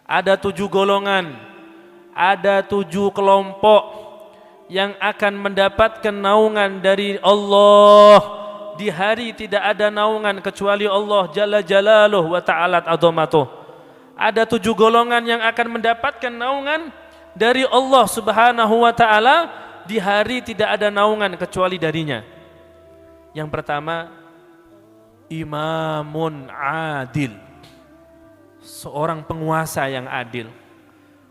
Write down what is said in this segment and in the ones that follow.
Ada 7 golongan, ada 7 kelompok yang akan mendapatkan naungan dari Allah di hari tidak ada naungan kecuali Allah Jalla Jalaluh wa Ta'alat Azamatuh. Ada 7 golongan yang akan mendapatkan naungan dari Allah Subhanahu wa Ta'ala di hari tidak ada naungan kecuali darinya. Yang pertama, imamun adil, seorang penguasa yang adil.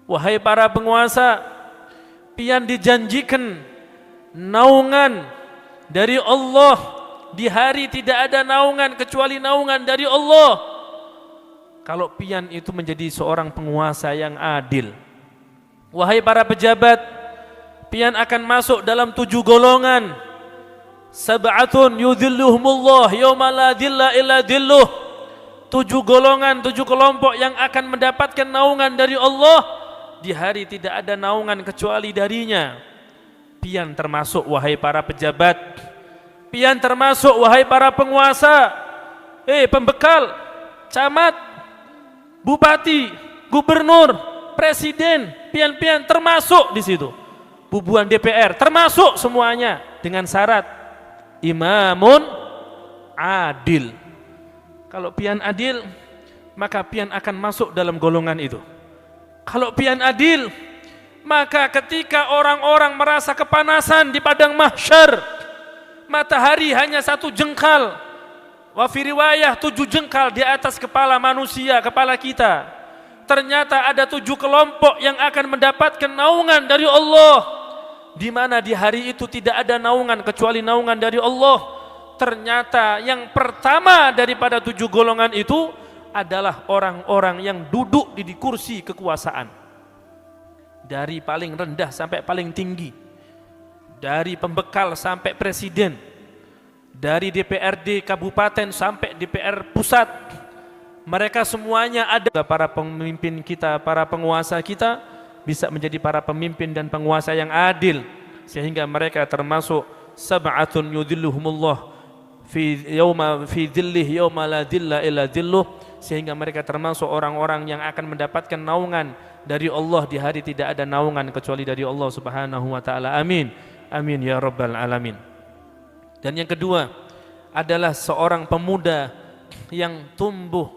Wahai para penguasa, pian dijanjikan naungan dari Allah di hari tidak ada naungan kecuali naungan dari Allah. Kalau pian itu menjadi seorang penguasa yang adil. Wahai para pejabat, pian akan masuk dalam 7 golongan. Sab'atun yudhilluhumullah yawma la dhilla illa dhilluh. 7 golongan, 7 kelompok yang akan mendapatkan naungan dari Allah di hari tidak ada naungan kecuali darinya. Pian termasuk wahai para pejabat, pian termasuk wahai para penguasa, pembekal, camat, bupati, gubernur, presiden, pian-pian termasuk di situ. Bubuan DPR termasuk semuanya dengan syarat imamun adil. Kalau pian adil, maka pian akan masuk dalam golongan itu. Kalau pian adil, maka ketika orang-orang merasa kepanasan di padang mahsyar, matahari hanya 1 jengkal, wa fi riwayah 7 jengkal di atas kepala manusia, kepala kita. Ternyata ada 7 kelompok yang akan mendapatkan naungan dari Allah, di mana di hari itu tidak ada naungan kecuali naungan dari Allah. Ternyata yang pertama daripada 7 golongan itu adalah orang-orang yang duduk di kursi kekuasaan, dari paling rendah sampai paling tinggi, dari pembekal sampai presiden, dari DPRD kabupaten sampai DPR pusat. Mereka semuanya ada. Para pemimpin kita, para penguasa kita bisa menjadi para pemimpin dan penguasa yang adil, sehingga mereka termasuk sab'atun yudhilluhumullah fi dhillih yawma la dhilla illa dhilluh, sehingga mereka termasuk orang-orang yang akan mendapatkan naungan dari Allah di hari tidak ada naungan kecuali dari Allah Subhanahu wa Ta'ala. Amin, amin ya rabbal alamin. Dan yang kedua adalah seorang pemuda yang tumbuh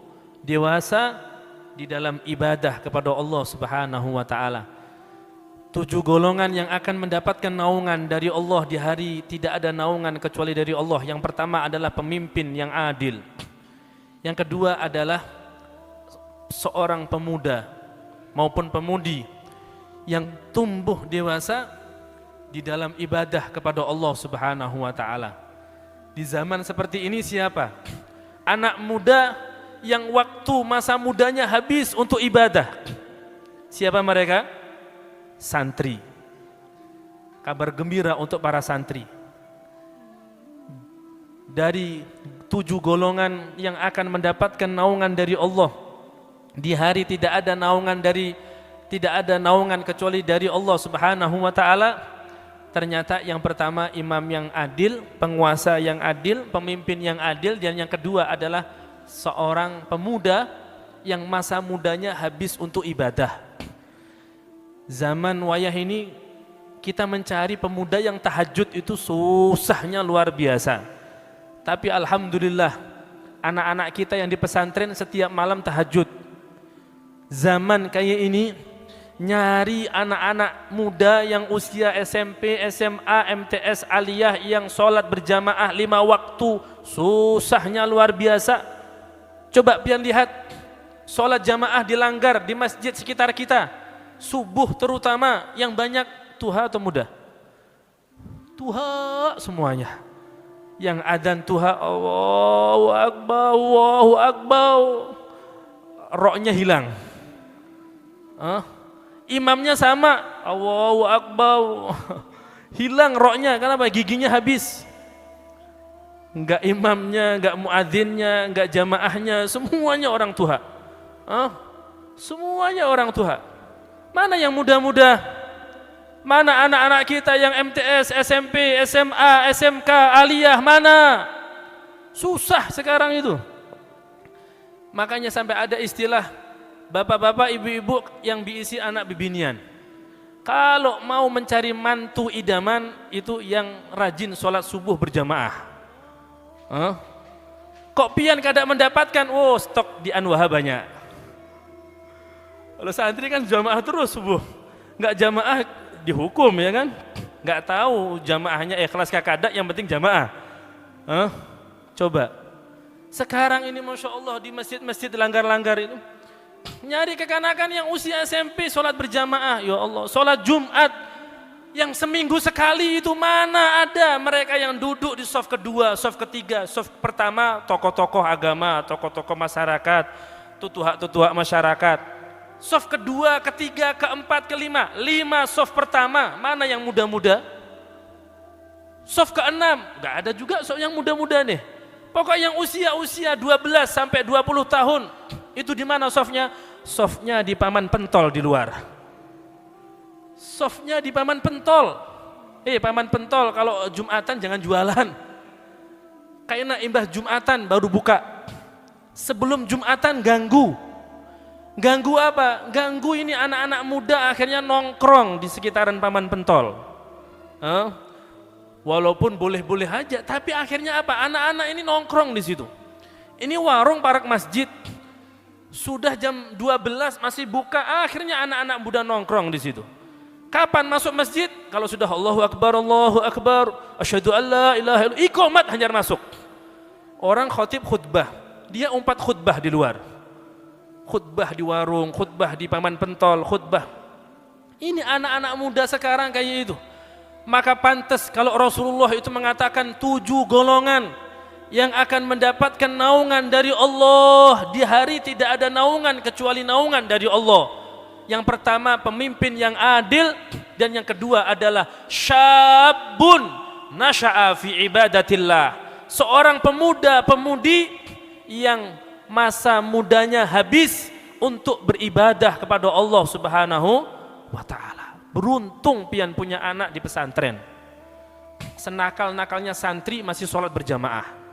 dewasa di dalam ibadah kepada Allah Subhanahu wa Ta'ala. 7 golongan yang akan mendapatkan naungan dari Allah di hari tidak ada naungan kecuali dari Allah. Yang pertama adalah pemimpin yang adil. Yang kedua adalah seorang pemuda maupun pemudi yang tumbuh dewasa di dalam ibadah kepada Allah Subhanahu wa Ta'ala. Di zaman seperti ini siapa? Anak muda yang waktu masa mudanya habis untuk ibadah. Siapa mereka? Santri. Kabar gembira untuk para santri. Dari 7 golongan yang akan mendapatkan naungan dari Allah di hari tidak ada naungan kecuali dari Allah Subhanahu wa Ta'ala. Ternyata yang pertama imam yang adil, penguasa yang adil, pemimpin yang adil, dan yang kedua adalah seorang pemuda yang masa mudanya habis untuk ibadah. Zaman wayah ini kita mencari pemuda yang tahajud itu susahnya luar biasa. Tapi alhamdulillah anak-anak kita yang di pesantren setiap malam tahajud. Zaman kayak ini nyari anak-anak muda yang usia SMP, SMA, MTS, aliyah yang sholat berjamaah 5 waktu susahnya luar biasa. Coba pian lihat sholat jamaah dilanggar di masjid sekitar kita. Subuh terutama yang banyak tuha atau muda? Tuha semuanya. Yang adzan tuha Allahu Akbar, Allahu Akbar, roknya hilang. Imamnya sama Allahu Akbar, hilang roknya. Kenapa? Giginya habis. Enggak imamnya, enggak muadzinnya, enggak jamaahnya, semuanya orang tuha. Semuanya orang tuha. Mana yang muda-muda? Mana anak-anak kita yang MTS, SMP, SMA, SMK, aliyah, mana? Susah sekarang itu. Makanya sampai ada istilah bapak-bapak, ibu-ibu yang diisi anak bibinian, kalau mau mencari mantu idaman itu yang rajin sholat subuh berjamaah. Kok pian kada mendapatkan? Oh, stok di Anwaha banyak. Kalau santri kan jamaah terus subuh, nggak jamaah dihukum ya kan? Nggak tahu jamaahnya ikhlas kakada, yang penting jamaah. Coba sekarang ini masya Allah di masjid-masjid langgar-langgar itu nyari kekanakan yang usia SMP sholat berjamaah, ya Allah, sholat Jumat yang seminggu sekali itu mana ada mereka yang duduk di shaf kedua, shaf ketiga, shaf pertama tokoh-tokoh agama, tokoh-tokoh masyarakat, tutuhak-tutuhak masyarakat, shaf kedua, ketiga, keempat, kelima, 5 shaf pertama mana yang muda-muda, shaf keenam nggak ada juga shaf yang muda-muda nih, pokoknya yang usia 12 sampai 20 tahun itu di mana softnya? Softnya di paman pentol di luar. Softnya di paman pentol. Paman pentol kalau Jumatan jangan jualan. Kayaknya imbah Jumatan baru buka. Sebelum Jumatan ganggu. Ganggu apa? Ganggu ini anak-anak muda akhirnya nongkrong di sekitaran paman pentol. Walaupun boleh-boleh aja, tapi akhirnya apa? Anak-anak ini nongkrong di situ. Ini warung parak masjid. Sudah jam 12 masih buka, akhirnya anak-anak muda nongkrong di situ. Kapan masuk masjid? Kalau sudah Allahu Akbar, asyhadu alla ilaha illallah, iqamat hanyar masuk. Orang khotib khutbah, dia umpat khutbah di luar. Khutbah di warung, khutbah di paman pentol, khutbah. Ini anak-anak muda sekarang kayak itu. Maka pantas kalau Rasulullah itu mengatakan 7 golongan yang akan mendapatkan naungan dari Allah di hari tidak ada naungan kecuali naungan dari Allah. Yang pertama pemimpin yang adil, dan yang kedua adalah syabun nasha'a fi ibadatillah, seorang pemuda pemudi yang masa mudanya habis untuk beribadah kepada Allah Subhanahu wa taala. Beruntung pian punya anak di pesantren. Senakal-nakalnya santri masih sholat berjamaah.